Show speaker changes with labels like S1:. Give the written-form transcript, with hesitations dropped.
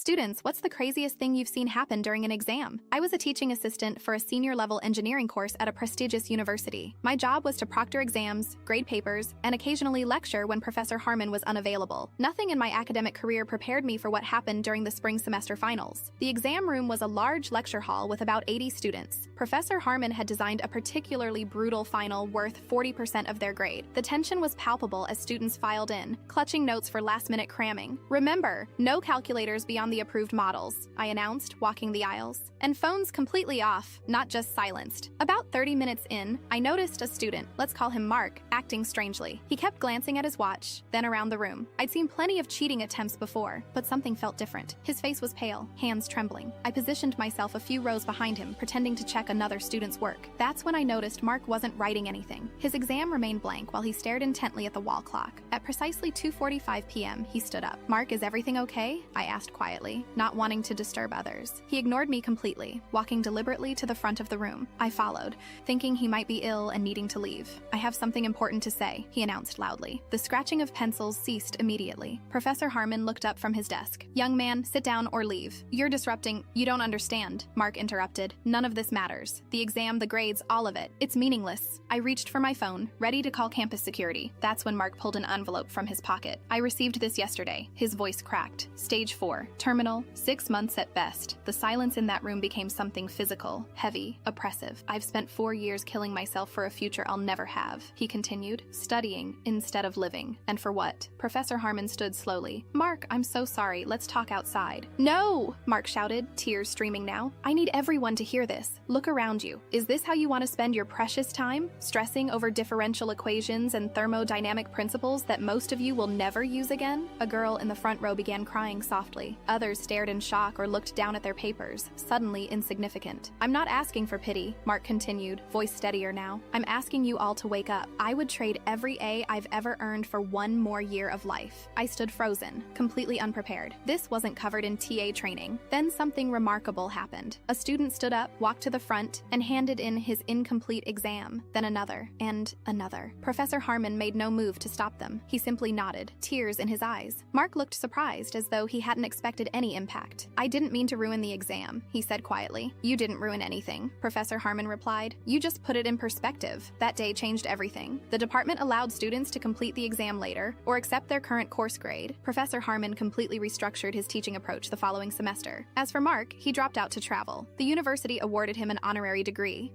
S1: Students, what's the craziest thing you've seen happen during an exam? I was a teaching assistant for a senior-level engineering course at a prestigious university. My job was to proctor exams, grade papers, and occasionally lecture when Professor Harmon was unavailable. Nothing in my academic career prepared me for what happened during the spring semester finals. The exam room was a large lecture hall with about 80 students. Professor Harmon had designed a particularly brutal final worth 40% of their grade. The tension was palpable as students filed in, clutching notes for last-minute cramming. Remember, no calculators beyond the approved models, I announced, walking the aisles. And phones completely off, not just silenced. About 30 minutes in, I noticed a student, let's call him Mark, acting strangely. He kept glancing at his watch, then around the room. I'd seen plenty of cheating attempts before, but something felt different. His face was pale, hands trembling. I positioned myself a few rows behind him, pretending to check another student's work. That's when I noticed Mark wasn't writing anything. His exam remained blank while he stared intently at the wall clock. At precisely 2:45 p.m., he stood up. "Mark, is everything okay?" I asked quietly, not wanting to disturb others. He ignored me completely, walking deliberately to the front of the room. I followed, thinking he might be ill and needing to leave. "I have something important to say," he announced loudly. The scratching of pencils ceased immediately. Professor Harmon looked up from his desk. "Young man, sit down or leave. You're disrupting—" "You don't understand," Mark interrupted. "None of this matters. The exam, the grades, all of it. It's meaningless." I reached for my phone, ready to call campus security. That's when Mark pulled an envelope from his pocket. "I received this yesterday." His voice cracked. "Stage 4. Terminal. 6 months at best." The silence in that room became something physical, heavy, oppressive. "I've spent 4 years killing myself for a future I'll never have," he continued, "studying instead of living. And for what?" Professor Harmon stood slowly. "Mark, I'm so sorry. Let's talk outside." "No!" Mark shouted, tears streaming now. "I need everyone to hear this. Look around you. Is this how you want to spend your precious time? Stressing over differential equations and thermodynamic principles that most of you will never use again?" A girl in the front row began crying softly. Others stared in shock or looked down at their papers, suddenly insignificant. "I'm not asking for pity," Mark continued, voice steadier now. "I'm asking you all to wake up. I would trade every A I've ever earned for one more year of life." I stood frozen, completely unprepared. This wasn't covered in TA training. Then something remarkable happened. A student stood up, walked to the front, and handed in his incomplete exam. Then another, and another. Professor Harmon made no move to stop them. He simply nodded, tears in his eyes. Mark looked surprised, as though he hadn't expected any impact. "I didn't mean to ruin the exam," he said quietly. "You didn't ruin anything," Professor Harmon replied. "You just put it in perspective." That day changed everything. The department allowed students to complete the exam later, or accept their current course grade. Professor Harmon completely restructured his teaching approach the following semester. As for Mark, he dropped out to travel. The university awarded him an honorary degree.